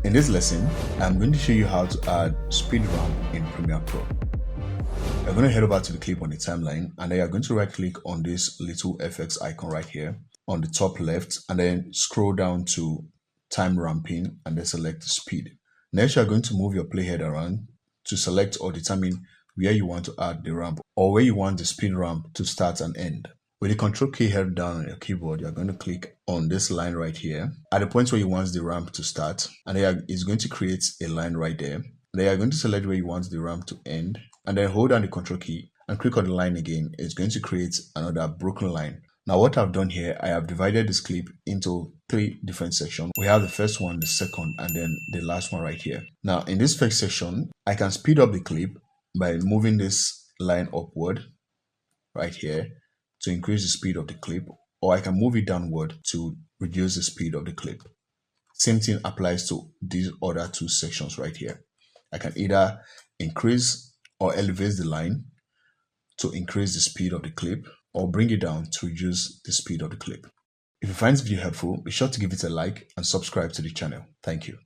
In this lesson, I'm going to show you how to add speed ramp in Premiere Pro. You're going to head over to the clip on the timeline, and then you're going to right click on this little FX icon right here on the top left, and then scroll down to time ramping and then select speed. Next, you're going to move your playhead around to select or determine where you want to add the ramp or where you want the speed ramp to start and end. With the control key held down on your keyboard, you're going to click on this line right here at the point where you want the ramp to start, and then it's going to create a line right there. Then you're going to select where you want the ramp to end, and then hold down the control key and click on the line again. It's going to create another broken line. Now what I've done here, I have divided this clip into 3 different sections. We have the first one, the second, and then the last one right here. Now in this first section, I can speed up the clip by moving this line upward right here to increase the speed of the clip, or I can move it downward to reduce the speed of the clip. Same thing applies to these other 2 sections right here. I can either increase or elevate the line to increase the speed of the clip, or bring it down to reduce the speed of the clip. If you find this video helpful, be sure to give it a like and subscribe to the channel. Thank you.